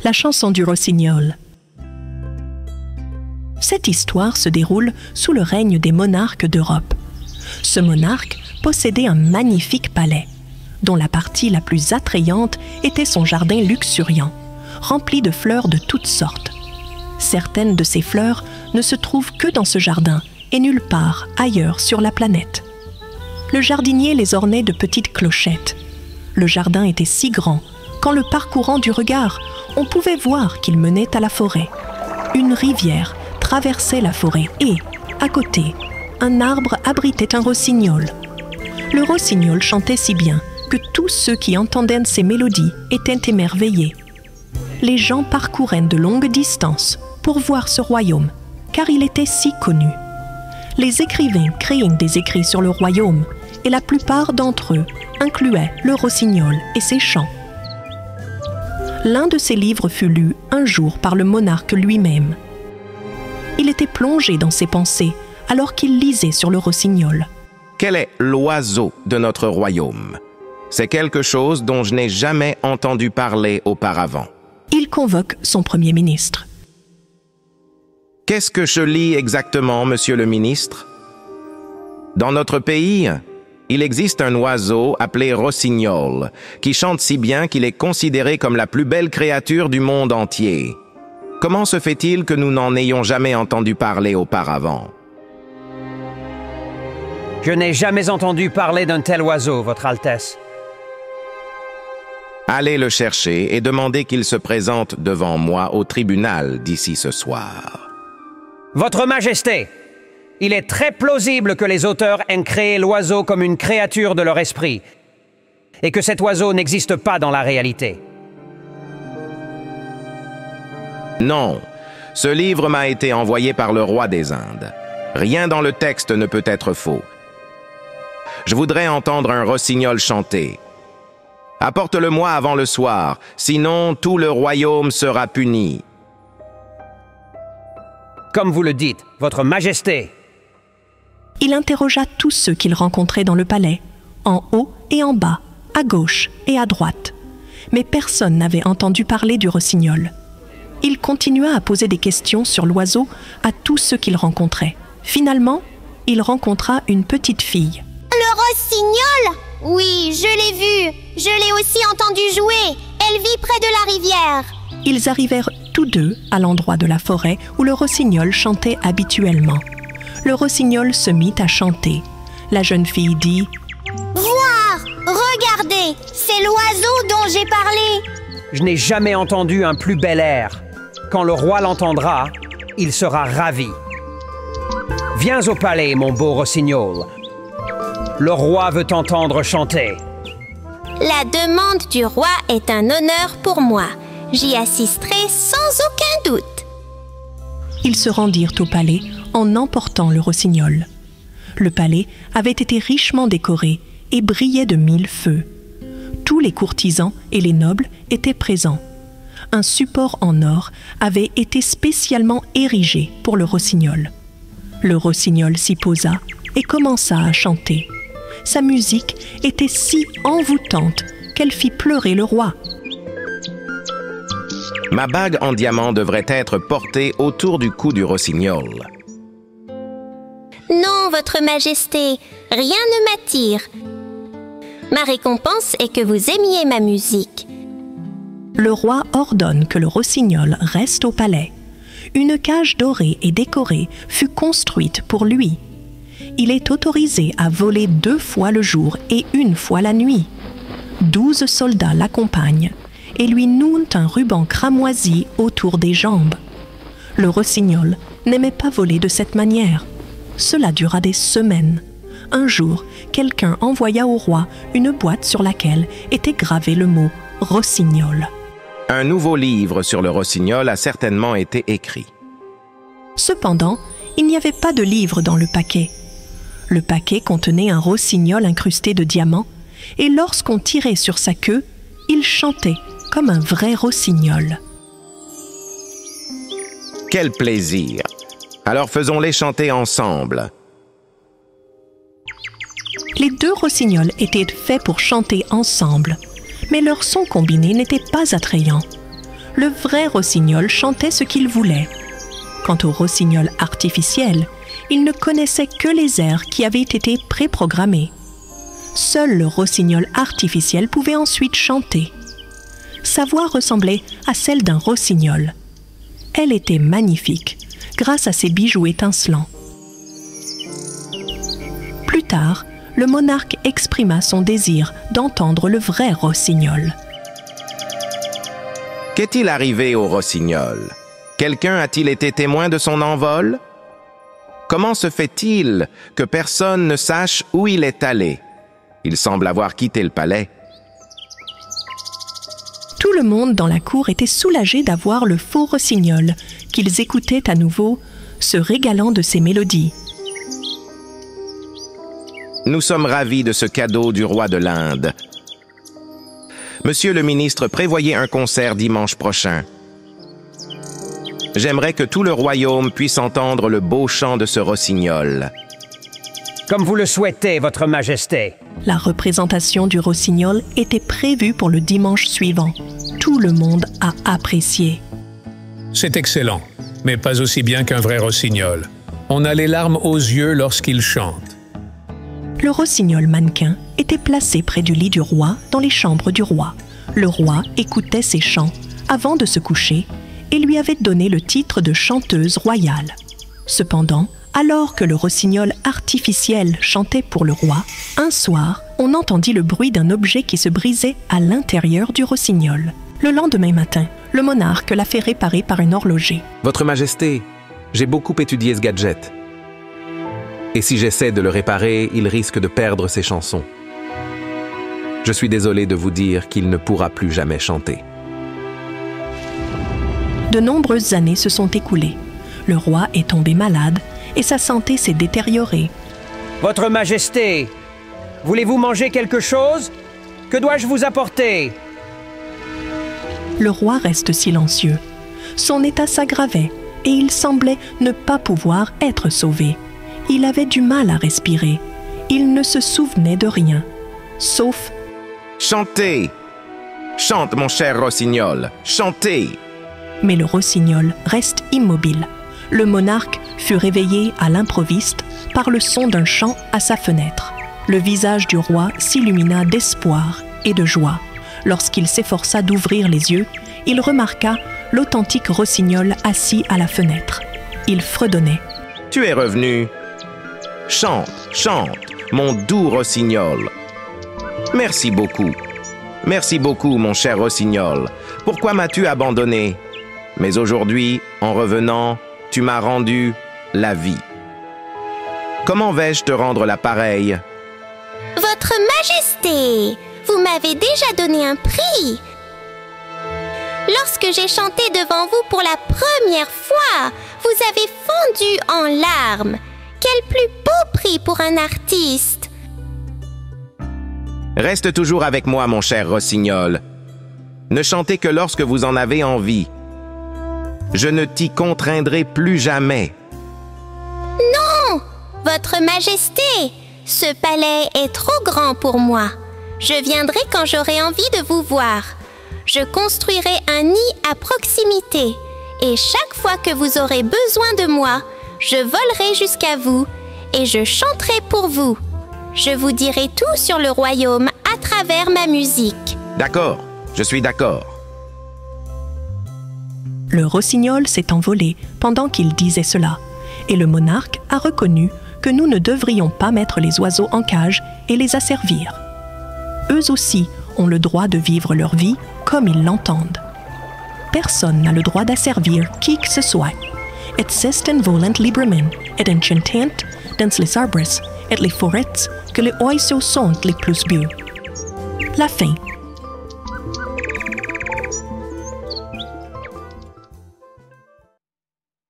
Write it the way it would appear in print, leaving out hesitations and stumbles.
La chanson du rossignol. Cette histoire se déroule sous le règne des monarques d'Europe. Ce monarque possédait un magnifique palais, dont la partie la plus attrayante était son jardin luxuriant, rempli de fleurs de toutes sortes. Certaines de ces fleurs ne se trouvent que dans ce jardin et nulle part ailleurs sur la planète. Le jardinier les ornait de petites clochettes. Le jardin était si grand qu'en le parcourant du regard, on pouvait voir qu'il menait à la forêt. Une rivière traversait la forêt et, à côté, un arbre abritait un rossignol. Le rossignol chantait si bien que tous ceux qui entendaient ses mélodies étaient émerveillés. Les gens parcouraient de longues distances pour voir ce royaume, car il était si connu. Les écrivains créaient des écrits sur le royaume, et la plupart d'entre eux incluaient le rossignol et ses chants. L'un de ces livres fut lu un jour par le monarque lui-même. Il était plongé dans ses pensées alors qu'il lisait sur le rossignol. Quel est l'oiseau de notre royaume? C'est quelque chose dont je n'ai jamais entendu parler auparavant. Il convoque son premier ministre. Qu'est-ce que je lis exactement, monsieur le ministre? Dans notre pays, il existe un oiseau appelé rossignol, qui chante si bien qu'il est considéré comme la plus belle créature du monde entier. Comment se fait-il que nous n'en ayons jamais entendu parler auparavant? Je n'ai jamais entendu parler d'un tel oiseau, Votre Altesse. Allez le chercher et demandez qu'il se présente devant moi au tribunal d'ici ce soir. Votre Majesté, il est très plausible que les auteurs aient créé l'oiseau comme une créature de leur esprit, et que cet oiseau n'existe pas dans la réalité. Non, ce livre m'a été envoyé par le roi des Indes. Rien dans le texte ne peut être faux. Je voudrais entendre un rossignol chanter. Apporte-le-moi avant le soir, sinon tout le royaume sera puni. Comme vous le dites, Votre Majesté. Il interrogea tous ceux qu'il rencontrait dans le palais, en haut et en bas, à gauche et à droite. Mais personne n'avait entendu parler du rossignol. Il continua à poser des questions sur l'oiseau à tous ceux qu'il rencontrait. Finalement, il rencontra une petite fille. Le rossignol? Oui, je l'ai vu. Je l'ai aussi entendu jouer. Elle vit près de la rivière. Ils arrivèrent tous deux à l'endroit de la forêt où le rossignol chantait habituellement. Le rossignol se mit à chanter. La jeune fille dit « Voir! Regardez! C'est l'oiseau dont j'ai parlé! » Je n'ai jamais entendu un plus bel air. Quand le roi l'entendra, il sera ravi. Viens au palais, mon beau rossignol. Le roi veut t'entendre chanter. La demande du roi est un honneur pour moi. J'y assisterai sans aucun doute. Ils se rendirent au palais en emportant le rossignol. Le palais avait été richement décoré et brillait de 1000 feux. Tous les courtisans et les nobles étaient présents. Un support en or avait été spécialement érigé pour le rossignol. Le rossignol s'y posa et commença à chanter. Sa musique était si envoûtante qu'elle fit pleurer le roi. Ma bague en diamant devrait être portée autour du cou du rossignol. Non, Votre Majesté, rien ne m'attire. Ma récompense est que vous aimiez ma musique. Le roi ordonne que le rossignol reste au palais. Une cage dorée et décorée fut construite pour lui. Il est autorisé à voler 2 fois le jour et 1 fois la nuit. 12 soldats l'accompagnent et lui nouent un ruban cramoisi autour des jambes. Le rossignol n'aimait pas voler de cette manière. Cela dura des semaines. Un jour, quelqu'un envoya au roi une boîte sur laquelle était gravé le mot « rossignol ». Un nouveau livre sur le rossignol a certainement été écrit. Cependant, il n'y avait pas de livre dans le paquet. Le paquet contenait un rossignol incrusté de diamants, et lorsqu'on tirait sur sa queue, il chantait comme un vrai rossignol. Quel plaisir! Alors faisons-les chanter ensemble. Les 2 rossignols étaient faits pour chanter ensemble, mais leur son combiné n'était pas attrayant. le vrai rossignol chantait ce qu'il voulait. Quant au rossignol artificiel, il ne connaissait que les airs qui avaient été préprogrammés. Seul le rossignol artificiel pouvait ensuite chanter. Sa voix ressemblait à celle d'un rossignol. Elle était magnifique, grâce à ses bijoux étincelants. Plus tard, le monarque exprima son désir d'entendre le vrai rossignol. Qu'est-il arrivé au rossignol? Quelqu'un a-t-il été témoin de son envol? Comment se fait-il que personne ne sache où il est allé? Il semble avoir quitté le palais. Tout le monde dans la cour était soulagé d'avoir le faux rossignol, qu'ils écoutaient à nouveau, se régalant de ses mélodies. Nous sommes ravis de ce cadeau du roi de l'Inde. Monsieur le ministre, prévoyez un concert dimanche prochain. J'aimerais que tout le royaume puisse entendre le beau chant de ce rossignol. Comme vous le souhaitez, Votre Majesté. La représentation du rossignol était prévue pour le dimanche suivant. Tout le monde a apprécié. C'est excellent, mais pas aussi bien qu'un vrai rossignol. On a les larmes aux yeux lorsqu'il chante. Le rossignol mannequin était placé près du lit du roi dans les chambres du roi. Le roi écoutait ses chants avant de se coucher et lui avait donné le titre de chanteuse royale. Cependant, alors que le rossignol artificiel chantait pour le roi, un soir, on entendit le bruit d'un objet qui se brisait à l'intérieur du rossignol. Le lendemain matin, le monarque l'a fait réparer par un horloger. Votre Majesté, j'ai beaucoup étudié ce gadget. Et si j'essaie de le réparer, il risque de perdre ses chansons. Je suis désolé de vous dire qu'il ne pourra plus jamais chanter. De nombreuses années se sont écoulées. Le roi est tombé malade et sa santé s'est détériorée. Votre Majesté, voulez-vous manger quelque chose? Que dois-je vous apporter? Le roi reste silencieux. Son état s'aggravait et il semblait ne pas pouvoir être sauvé. Il avait du mal à respirer. Il ne se souvenait de rien, sauf... Chantez! Chante, mon cher rossignol, chantez! Mais le rossignol reste immobile. Le monarque fut réveillé à l'improviste par le son d'un chant à sa fenêtre. Le visage du roi s'illumina d'espoir et de joie. Lorsqu'il s'efforça d'ouvrir les yeux, il remarqua l'authentique rossignol assis à la fenêtre. Il fredonnait. « Tu es revenu. Chante, chante, mon doux rossignol. Merci beaucoup. Merci beaucoup, mon cher rossignol. Pourquoi m'as-tu abandonné? Mais aujourd'hui, en revenant, tu m'as rendu la vie. Comment vais-je te rendre la pareille? Votre Majesté, vous m'avez déjà donné un prix. Lorsque j'ai chanté devant vous pour la première fois, vous avez fondu en larmes. Quel plus beau prix pour un artiste! Reste toujours avec moi, mon cher rossignol. Ne chantez que lorsque vous en avez envie. Je ne t'y contraindrai plus jamais. Non! Votre Majesté, ce palais est trop grand pour moi. Je viendrai quand j'aurai envie de vous voir. Je construirai un nid à proximité. Et chaque fois que vous aurez besoin de moi, je volerai jusqu'à vous et je chanterai pour vous. Je vous dirai tout sur le royaume à travers ma musique. D'accord, je suis d'accord. Le rossignol s'est envolé pendant qu'il disait cela, et le monarque a reconnu que nous ne devrions pas mettre les oiseaux en cage et les asservir. Eux aussi ont le droit de vivre leur vie comme ils l'entendent. Personne n'a le droit d'asservir qui que ce soit. Et s'esten volent libremen, et enchantent dans les arbres et les forêts que les oiseaux sont les plus beaux. La fin.